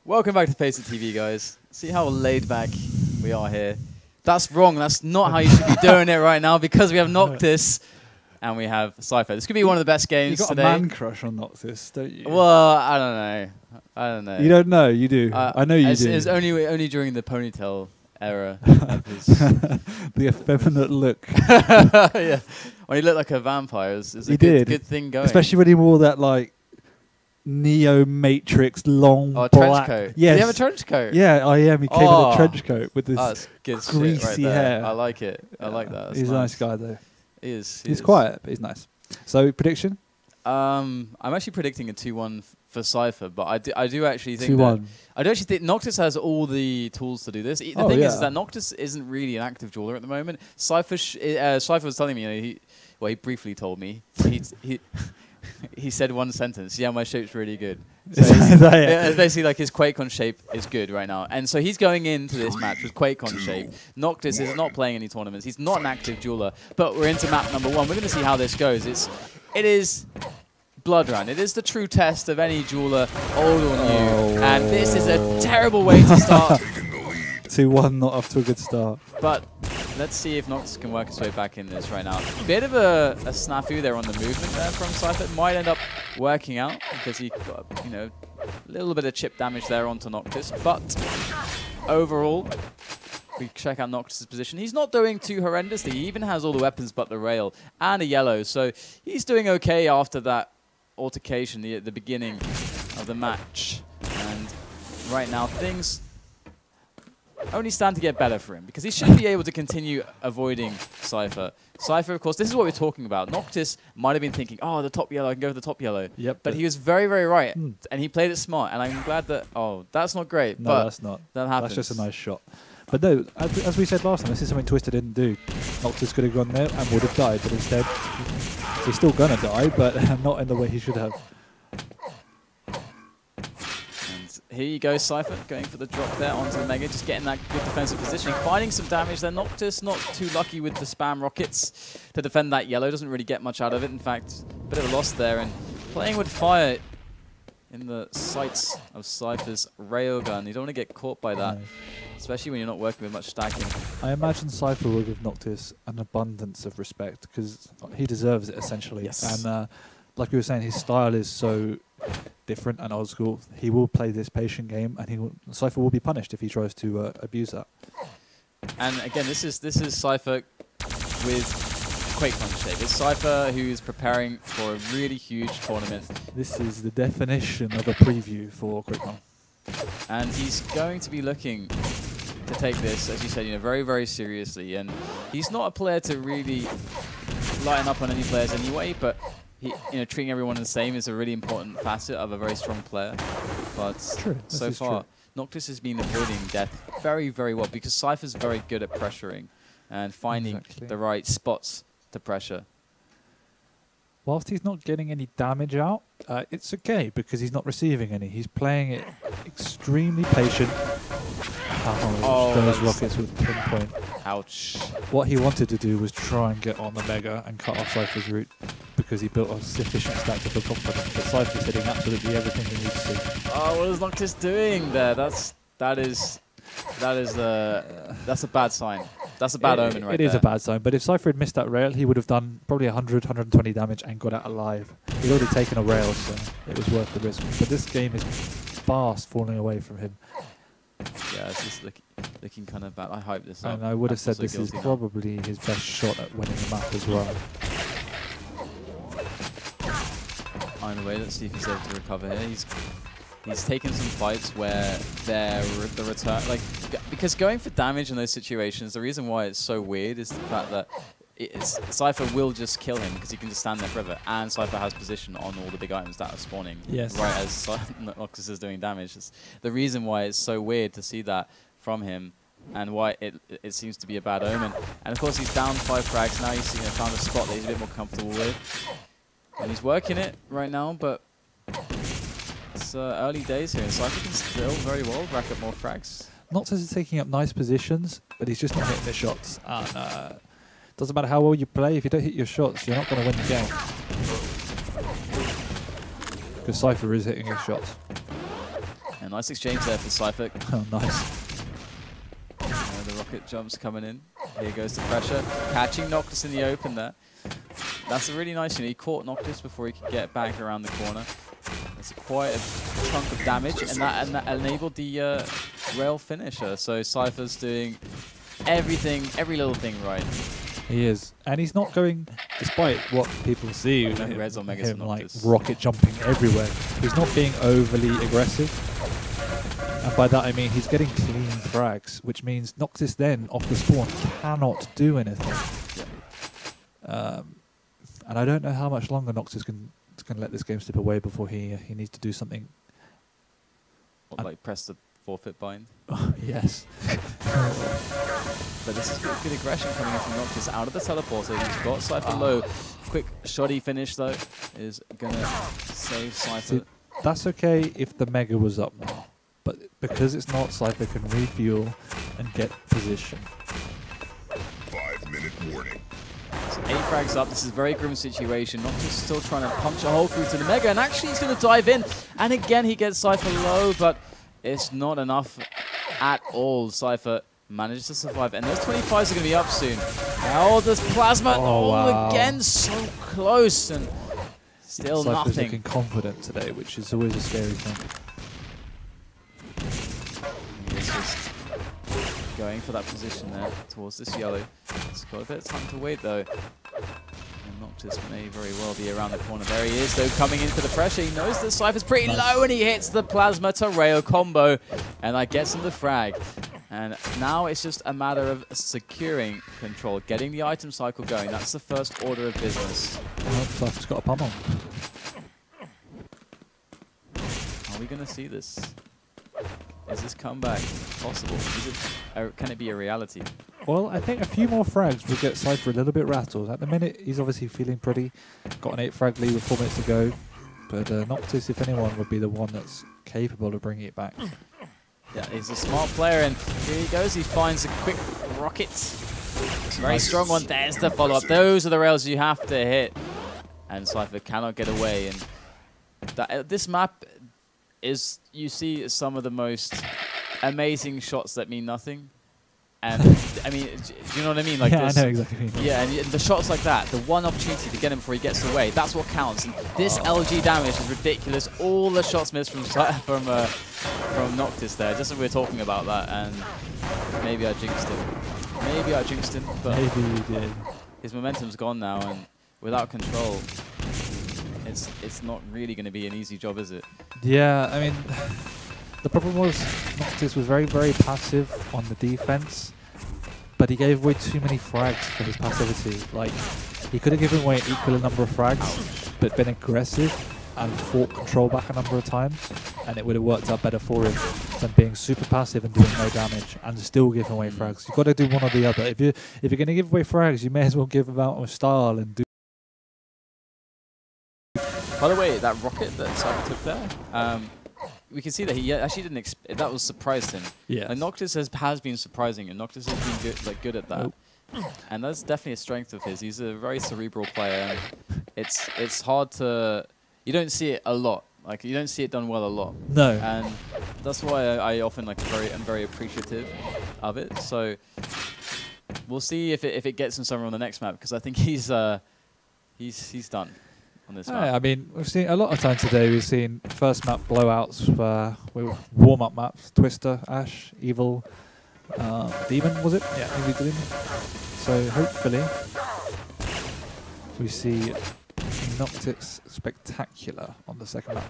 Welcome back to FACEIT TV, guys. See how laid back we are here. That's wrong. That's not how you should be doing it right now because we have Noctis and we have Cypher. This could be one of the best games today. You got a man crush on Noctis, don't you? Well, I don't know. I don't know. You don't know. You do. I know you do. It's only during the ponytail era. The effeminate look. Yeah. When he looked like a vampire, it was a good thing going. Especially when he wore that like Neo Matrix long black trench coat. Yes. Did he have a trench coat? Yeah, I am. He came in a trench coat with this greasy hair. I like it. I like that. That's he's a nice guy though. He is. He's quiet, but he's nice. So prediction? I'm actually predicting a 2-1 for Cypher, but I do actually think 2-1. I do actually think Noctis has all the tools to do this. The thing is that Noctis isn't really an active jeweler at the moment. Cypher was telling me, he briefly told me he said one sentence. Yeah, my shape's really good. So it's basically like his QuakeCon shape is good right now. And so he's going into this match with QuakeCon shape. Noctis is not playing any tournaments. He's not an active jeweler. But we're into map number 1. We're going to see how this goes. It is Blood Run. It is the true test of any jeweler, old or new. And this is a terrible way to start. 2-1, not off to a good start. But let's see if Noctis can work his way back in this right now. Bit of a snafu there on the movement there from Cypher. It might end up working out because he got, a little bit of chip damage there onto Noctis. But overall, we check out Noctis' position. He's not doing too horrendously. He even has all the weapons but the rail and a yellow. So he's doing okay after that altercation, the beginning of the match. And right now, things only stand to get better for him because he should be able to continue avoiding Cypher. Cypher, of course, this is what we're talking about. Noctis might have been thinking, oh, the top yellow, I can go for the top yellow. Yep. But he was very, very right. And he played it smart. And I'm glad that, that's not great. No, but that's not. That happens. That's just a nice shot. But no, as we said last time, this is something Twisted didn't do. Noctis could have gone there and would have died, but instead, he's still going to die, but not in the way he should have. Here you go, Cypher, going for the drop there onto the Mega, just getting that good defensive positioning, finding some damage there. Noctis not too lucky with the spam rockets to defend that yellow, doesn't really get much out of it. In fact, a bit of a loss there, and playing with fire in the sights of Cypher's railgun. You don't want to get caught by that, especially when you're not working with much stacking. I imagine Cypher will give Noctis an abundance of respect because he deserves it, essentially. Yes. And like we were saying, his style is so different and old school. He will play this patient game, and Cypher will be punished if he tries to abuse that. And again, this is Cypher with QuakeCon shape. It's Cypher who's preparing for a really huge tournament. This is the definition of a preview for QuakeCon. And he's going to be looking to take this, as you said, very, very seriously. And he's not a player to really lighten up on any players anyway, but treating everyone the same is a really important facet of a very strong player. But so far, Noctis has been avoiding death very, very well because Cypher's very good at pressuring and finding the right spots to pressure. Whilst he's not getting any damage out, it's okay because he's not receiving any. He's playing it extremely patient. Those rockets with pinpoint. Ouch. What he wanted to do was try and get on the Mega and cut off Cypher's route because he built a sufficient stack to feel confident. But Cypher's hitting absolutely everything he needs to. Oh, what is Noctis doing there? That's a bad sign. That's a bad omen right there. It is a bad sign, but if Cypher had missed that rail, he would have done probably 100, 120 damage and got out alive. He'd already taken a rail, so it was worth the risk. But this game is fast falling away from him. Yeah, it's just looking kind of bad. I hype this up. And I would have said this is probably his best shot at winning the map as well. Anyway, let's see if he's able to recover here. He's taken some fights where the return, because going for damage in those situations, the reason why it's so weird is the fact that Cypher will just kill him because he can just stand there forever, and Cypher has position on all the big items that are spawning right as Noctis is doing damage. It's the reason why it's so weird to see that from him, and why it seems to be a bad omen. And of course, he's down 5 frags now. He's found a spot that he's a bit more comfortable with, and he's working it right now. But it's early days here, and Cypher can still very well rack up more frags. Noctis is taking up nice positions, but he's just not hitting the shots. And doesn't matter how well you play, if you don't hit your shots, you're not going to win the game. Because Cypher is hitting his shots. A nice exchange there for Cypher. Oh, nice. The rocket jumps coming in. Here goes the pressure. Catching Noctis in the open there. That's a really nice, he caught Noctis before he could get back around the corner. That's quite a chunk of damage, and that enabled the rail finisher. So Cypher's doing everything, every little thing right. He is. And he's not going, despite what people see, him like rocket jumping everywhere. He's not being overly aggressive. And by that I mean he's getting clean frags, which means Noctis then, off the spawn, cannot do anything. Yeah. And I don't know how much longer Noctis can let this game slip away before he needs to do something. What, like press the forfeit bind? Yes. But this is good aggression coming in from Noctis out of the teleporter. He's got Cypher low. Quick shoddy finish though is gonna save Cypher. See, that's okay if the Mega was up now, but because it's not, Cypher can refuel and get position. 5-minute warning. So 8 frags up. This is a very grim situation. Noctis is still trying to punch a hole through to the Mega, and actually he's going to dive in. And again, he gets Cypher low, but it's not enough at all. Cypher manages to survive, and those 25s are going to be up soon. Oh, this plasma! Oh, wow. Again, so close, and still Cypher's nothing. looking confident today, which is always a scary thing. He's just going for that position there towards this yellow. It's got a bit of time to wait though. And Noctis may very well be around the corner. There he is though, coming in for the pressure. He knows that Cypher's pretty low, and he hits the plasma to rail combo, and that gets him the frag. And now it's just a matter of securing control, getting the item cycle going. That's the first order of business. Cypher's got a pummel. Are we going to see this? Is this comeback possible? Can it be a reality? Well, I think a few more frags will get Cypher a little bit rattled. At the minute, he's obviously feeling pretty. Got an 8 frag lead with 4 minutes to go. But Noctis, if anyone, would be the one that's capable of bringing it back. Yeah, he's a smart player, and here he goes. He finds a quick rocket. Very strong one. There's the follow-up. Those are the rails you have to hit. And Cypher cannot get away. And this map is, you see some of the most amazing shots that mean nothing. And I mean, do you know what I mean? Like yeah, this, I know exactly what you mean. Yeah, and the shots like that, the one opportunity to get him before he gets away, that's what counts. And this LG damage is ridiculous. All the shots missed from Noctis there, just as we were talking about that. And maybe I jinxed him. Maybe I jinxed him, but maybe you did. His momentum's gone now, and without control, it's not really going to be an easy job, is it? Yeah, I mean, the problem was Noctis was very, very passive on the defense, but he gave away too many frags for his passivity. Like, he could have given away an equal number of frags, but been aggressive and fought control back a number of times, and it would have worked out better for him than being super passive and doing no damage and still giving away frags. You've got to do one or the other. If you're going to give away frags, you may as well give them out with style and do. By the way, that rocket that Cypher took there, we can see that he actually didn't. That was surprised him. Yeah. And Noctis has been surprising him. Noctis has been good at that, and that's definitely a strength of his. He's a very cerebral player. And it's hard to. You don't see it a lot. Like, you don't see it done well a lot. No. And that's why I often am very appreciative of it. So we'll see if it gets him somewhere on the next map, because I think he's done on this map. I mean, we've seen a lot of times today. We've seen first map blowouts with warm-up maps: Twister, Ash, Evil, Demon. Was it? Yeah, maybe Demon. So hopefully we see Noctis Spectacular on the second map.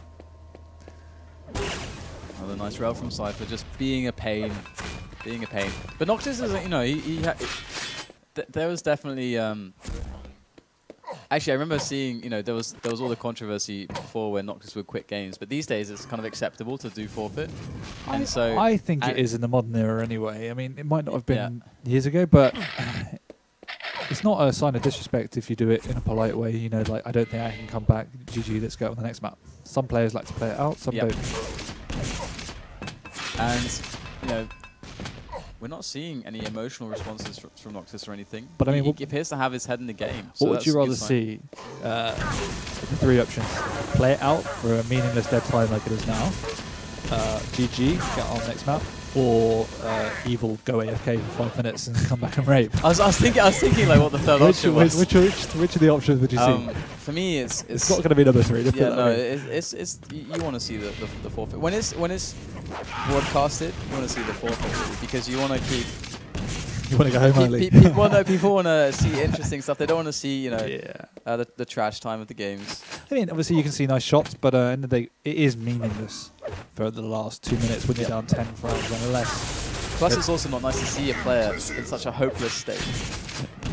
Another nice rail from Cypher, just being a pain. But Noctis is, there was definitely. Actually, I remember seeing, there was all the controversy before where Noctis would quit games, but these days it's kind of acceptable to do forfeit. And so I think it is in the modern era anyway. I mean, it might not have been years ago, but it's not a sign of disrespect if you do it in a polite way. Like, I don't think I can come back. GG, let's go on the next map. Some players like to play it out, some don't. And, we're not seeing any emotional responses from Noctis or anything. But I mean, he appears to have his head in the game. So what would you rather see? The 3 options: play it out for a meaningless dead time like it is now, GG, get on next map, or Evil go AFK for 5 minutes and come back and rape. I was thinking like what the third option was. Which of the options would you see? For me, it's not going to be number 3. Yeah, no, it's you want to see the forfeit when it's broadcasted. You want to see the forfeit because you want to keep. You want to go home early. People want to see interesting stuff. They don't want to see, the trash time of the games. I mean, obviously you can see nice shots, but end of the day, it is meaningless for the last 2 minutes when you're down 10 frames, unless. Plus, it's also not nice to see a player in such a hopeless state.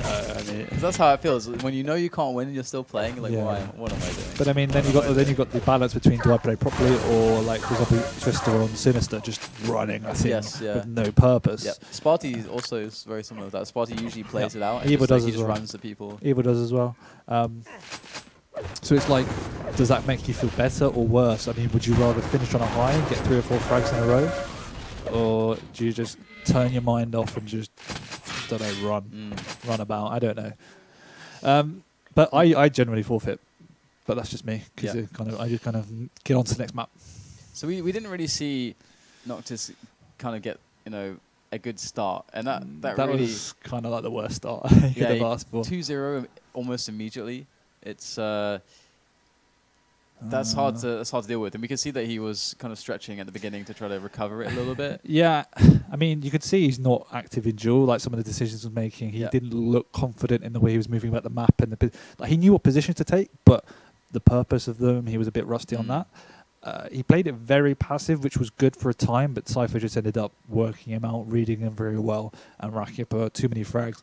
I mean, that's how it feels when you know you can't win and you're still playing. You're like, what am I doing? But I mean, then you got the balance between do I play properly or, like, for example, Twister on Sinister just running at him with no purpose. Yeah, Sparty also is very similar to that. Sparty usually plays it out. Evil does he as just well. runs to people. Evil does as well. So it's like, does that make you feel better or worse? I mean, would you rather finish on a high and get 3 or 4 frags in a row, or do you just turn your mind off and just run about? I don't know. But I generally forfeit, but that's just me because I just kind of get on to the next map. So we didn't really see Noctis kind of get a good start, and that really was kind of like the worst start you could have asked for. 2-0 almost immediately. It's that's hard to deal with, and we can see that he was kind of stretching at the beginning to try to recover it a little bit. Yeah, I mean, you could see he's not active in duel. Like some of the decisions he was making, he didn't look confident in the way he was moving about the map, and like he knew what positions to take, but the purpose of them, he was a bit rusty on that. He played it very passive, which was good for a time, but Cypher just ended up working him out, reading him very well, and racking up too many frags.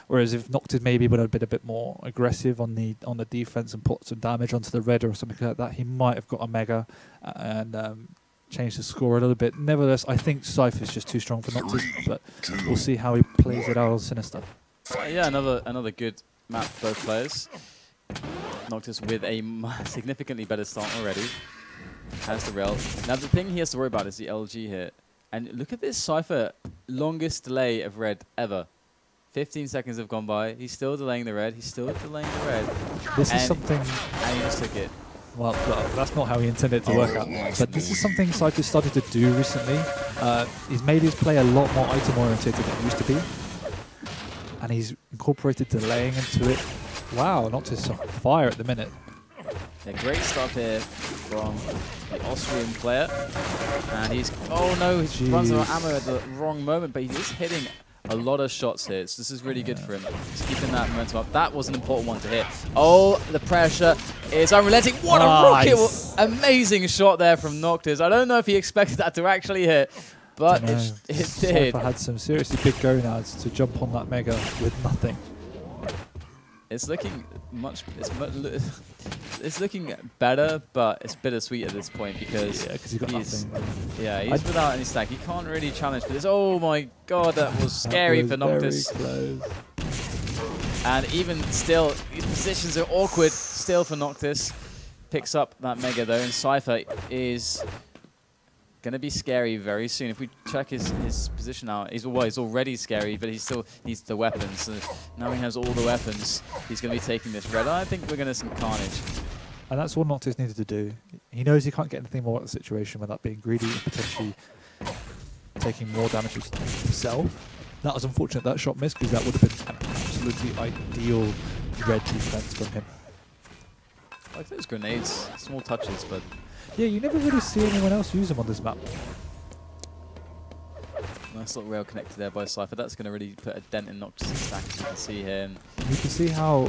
Whereas if Noctis maybe would have been a bit more aggressive on the defense and put some damage onto the red or something like that, he might have got a mega and changed the score a little bit. Nevertheless, I think Cypher's just too strong for Noctis, but we'll see how he plays it out on Sinister. Yeah, another good map for both players. Noctis with a significantly better start already. Has the rail. Now the thing he has to worry about is the LG here. And look at this Cypher, longest delay of red ever. 15 seconds have gone by. He's still delaying the red. He's still delaying the red. This is something... And he just took it. Well, that's not how he intended it to work out. But this is something Cypher started to do recently. He's made his play a lot more item-oriented than it used to be. And he's incorporated delaying into it. Wow, Noctis on fire at the minute. A great stop here from the Austrian player. And he's... Oh no, he runs out of ammo at the wrong moment, but he is hitting a lot of shots here. So this is really good for him. He's keeping that momentum up. That was an important one to hit. Oh, the pressure is unrelenting. What a rocket! Amazing shot there from Noctis. I don't know if he expected that to actually hit, but it did. Cypher had some seriously big gonads to jump on that mega with nothing. It's looking it's looking better, but it's bittersweet at this point because he's got nothing. Yeah, he's without any stack. He can't really challenge for this. Oh my god, that was scary for Noctis. Very close. And even still, these positions are awkward still for Noctis. Picks up that mega though, and Cypher is gonna be scary very soon. If we check his position out, he's already scary, but he still needs the weapons. So now he has all the weapons. He's gonna be taking this red. I think we're gonna see some carnage. And that's what Noctis needed to do. He knows he can't get anything more out of the situation without being greedy and potentially taking more damage himself. That was unfortunate that shot missed because that would have been an absolutely ideal red defense from him. I like those grenades, small touches, but yeah, you never really see anyone else use them on this map. Nice little rail connected there by Cypher. That's going to really put a dent in Noctis' stack, as you can see here. And you can see how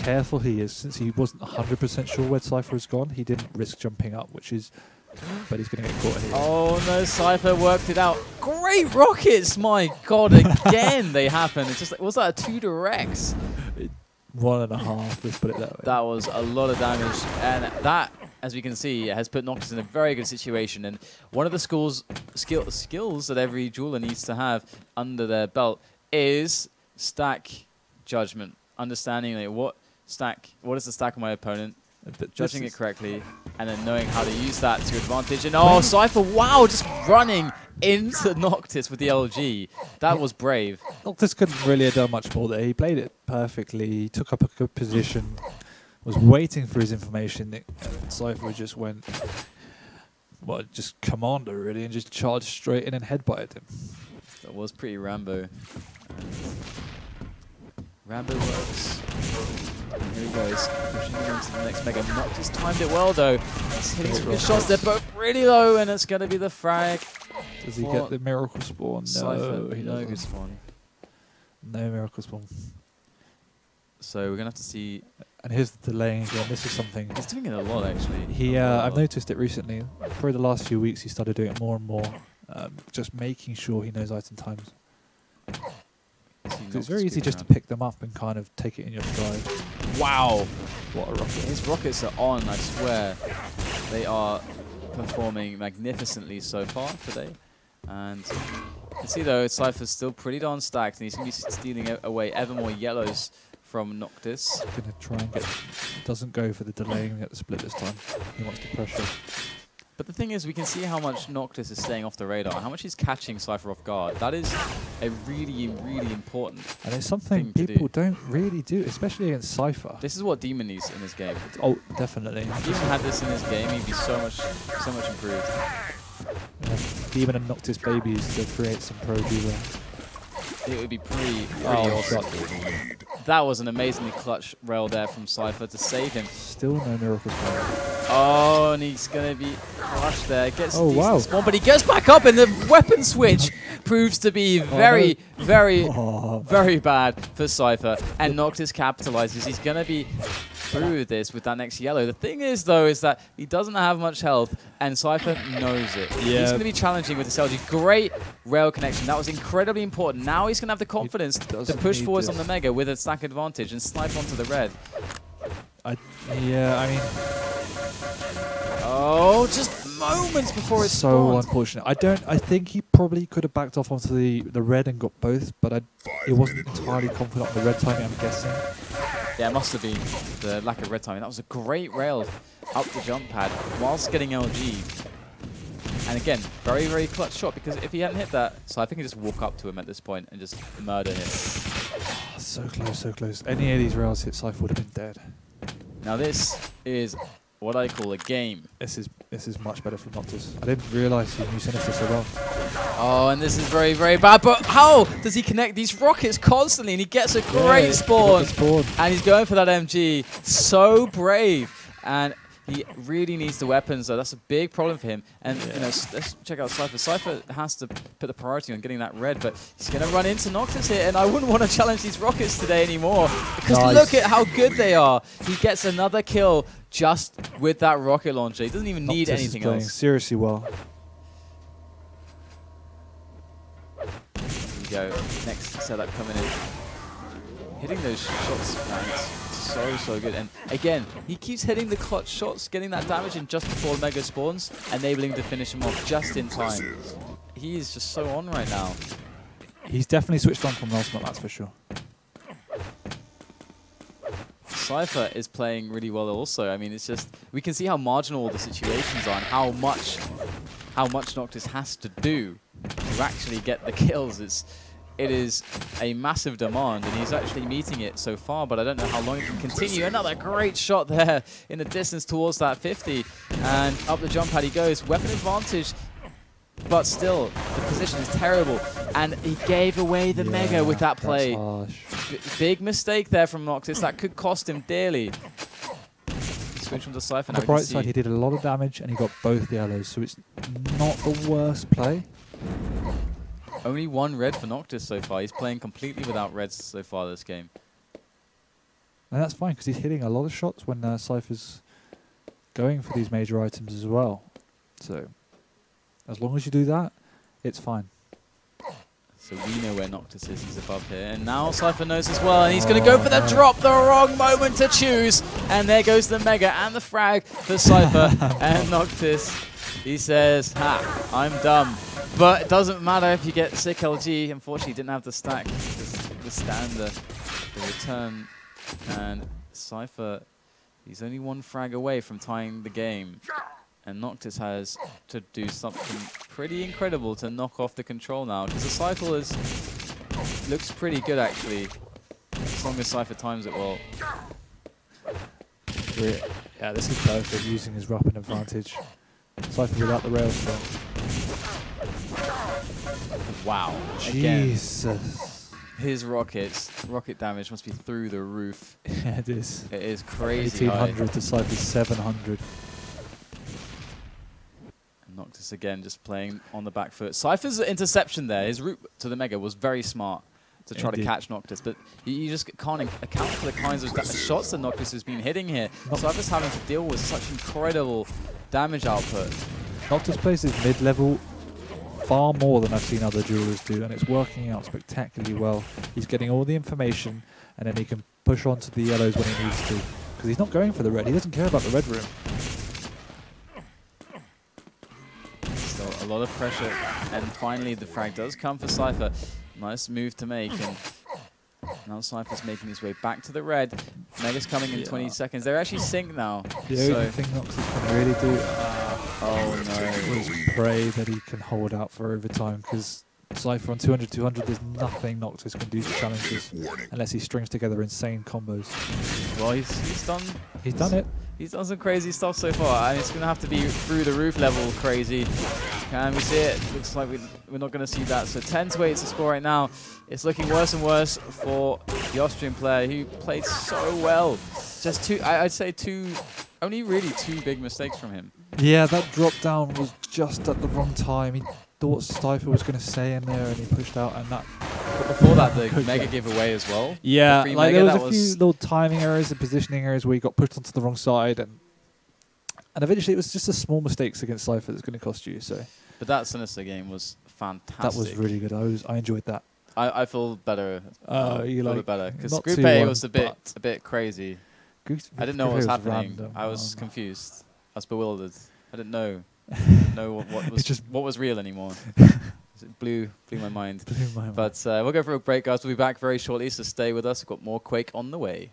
careful he is. Since he wasn't 100% sure where Cypher has gone, he didn't risk jumping up, but he's going to get caught here. Oh no, Cypher worked it out. Great rockets! My god, again they happen. It's just like, was that a 2 directs? 1.5, let's put it that way. That was a lot of damage, and that, as we can see, has put Noctis in a very good situation. And one of the skills that every jeweler needs to have under their belt is stack judgment, understanding like, what is the stack of my opponent, judging it correctly, and then knowing how to use that to advantage. And oh, Cypher, wow, just running into Noctis with the LG. That was brave. Noctis couldn't really have done much more there. He played it perfectly. He took up a good position, was waiting for his information, and Cypher just went well, just commando really, and just charged straight in and headbutted him. That was pretty Rambo. Rambo works. And here he goes, pushing him into the next mega. Noctis timed it well though. He's hitting some good shots. They're both really low, and it's going to be the frag. Does he get the miracle spawn? Cypher, No, he no doesn't. good spawn. No miracle spawn. So we're going to have to see. And here's the delaying again. This is something. He's doing it a lot actually. I've noticed it recently. Probably the last few weeks, he started doing it more and more. Just making sure he knows item times. It's very easy just to pick them up and kind of take it in your stride. Wow! What a rocket. His rockets are on, I swear. They are performing magnificently so far today. And you can see though, Cypher's still pretty darn stacked, and he's going to be stealing away ever more yellows from Noctis. Going to try and get... Doesn't go for the delaying at the split this time. He wants to pressure. But the thing is, we can see how much Noctis is staying off the radar, how much he's catching Cypher off guard. That is a really, really important And it's something people don't really do, especially against Cypher. This is what Demon needs in this game. Oh, definitely. If Demon had this in his game, he'd be so much improved. Demon and Noctis babies to create some pro duo. It would be pretty awesome. That was an amazingly clutch rail there from Cypher to save him. Still no miracle spawn. Oh, and he's going to be crushed there. Gets a wow. spawn, but he goes back up, and the weapon switch proves to be very bad for Cypher. And Noctis capitalizes. He's going to be through this with that next yellow. The thing is, though, is that he doesn't have much health, and Cypher knows it. Yeah. He's going to be challenging with the LG. Great rail connection. That was incredibly important. Now he's going to have the confidence to push forwards on the Mega with a stack advantage and snipe onto the red. Oh, just moments before it's so unfortunate. I think he probably could have backed off onto the red and got both, but he wasn't entirely confident on the red timing, I'm guessing. Yeah, it must have been the lack of red timing. That was a great rail up the jump pad whilst getting LG. And again, very, very clutch shot, because if he hadn't hit that, so I think he just walk up to him at this point and just murder him. Oh, so close, so close. Any of these rails hit Cypher would have been dead. Now this is what I call a game. This is much better for Noctis. I didn't realise he knew Sinister so well. Oh, and this is very, very bad. But how does he connect these rockets constantly? And he gets a great spawn. And he's going for that MG. So brave. And he really needs the weapons, though. That's a big problem for him. And you know, let's check out Cypher. Cypher has to put the priority on getting that red, but he's going to run into Noctis here. And I wouldn't want to challenge these rockets today anymore, because look at how good they are. He gets another kill just with that rocket launcher. He doesn't even need anything else. Seriously well. Here we go. Next setup coming in. Hitting those shots, man, it's so good. And again, he keeps hitting the clutch shots, getting that damage in just before Mega spawns, enabling to finish him off just in time. He is just so on right now. He's definitely switched on from last month, that's for sure. Cypher is playing really well also. I mean, it's just, we can see how marginal the situations are and how much Noctis has to do to actually get the kills. It is a massive demand, and he's actually meeting it so far, but I don't know how long he can continue. Another great shot there in the distance towards that 50, and up the jump pad he goes. Weapon advantage, but still, the position is terrible, and he gave away the Mega with that play. Big mistake there from Noctis. That could cost him dearly. Switch from the Cypher. On the bright side, he did a lot of damage, and he got both yellows, so it's not the worst play. Only one red for Noctis so far. He's playing completely without reds so far this game. And that's fine, because he's hitting a lot of shots when Cypher's going for these major items as well. So, as long as you do that, it's fine. So we know where Noctis is. He's above here. And now Cypher knows as well. And he's going to go for the drop. The wrong moment to choose. And there goes the Mega and the frag for Cypher. And Noctis, he says, ha, I'm dumb. But it doesn't matter if you get sick LG. Unfortunately, he didn't have the stack to withstand the return. And Cypher, he's only one frag away from tying the game. And Noctis has to do something pretty incredible to knock off the control now, because the cycle looks pretty good actually, as long as Cypher times it well. Yeah, this is perfect, using his weapon advantage. Cypher without the rail strong. Wow. Again, Jesus. his rocket damage must be through the roof. Yeah, it is. It is crazy high. 1800 to Cypher's 700. Noctis again just playing on the back foot. Cypher's interception there, his route to the Mega was very smart to try to catch Noctis, but you just can't account for the kinds of shots that Noctis has been hitting here. Cypher's having to deal with such incredible damage output. Noctis plays his mid-level far more than I've seen other jewelers do, and it's working out spectacularly well. He's getting all the information, and then he can push on to the yellows when he needs to, because he's not going for the red. He doesn't care about the red room. Still a lot of pressure, and finally the frag does come for Cypher. Nice move to make, and now Cypher's making his way back to the red. Mega's coming in 20 seconds. They're actually synced now. The only thing Noctis can really do oh no, is pray that he can hold out for overtime, because Cypher on 200-200, there's nothing Noctis can do to challenge this unless he strings together insane combos. Well, he's done. He's done it. He's done some crazy stuff so far. I mean, it's going to have to be through the roof level crazy. Can we see it? Looks like we're not going to see that. So 10-8 is the score right now. It's looking worse and worse for the Austrian player who played so well. Just two, I'd say only really two big mistakes from him. Yeah, that drop down was just at the wrong time. He thought Cypher was going to stay in there, and he pushed out, and that. But before that, the Mega giveaway as well. Yeah, The like Mega, there was a few little timing errors and positioning errors where he got pushed onto the wrong side, and eventually it was just the small mistakes against Cypher that's going to cost you. So. But that Sinister game was fantastic. That was really good. I enjoyed that. I feel better. You like better because not Group A 2-1, was a bit crazy. I didn't know what was happening. Random. I was confused. I was bewildered. I didn't know what was real anymore. It blew my mind. Blew my mind. But we'll go for a break, guys. We'll be back very shortly, so stay with us. We've got more Quake on the way.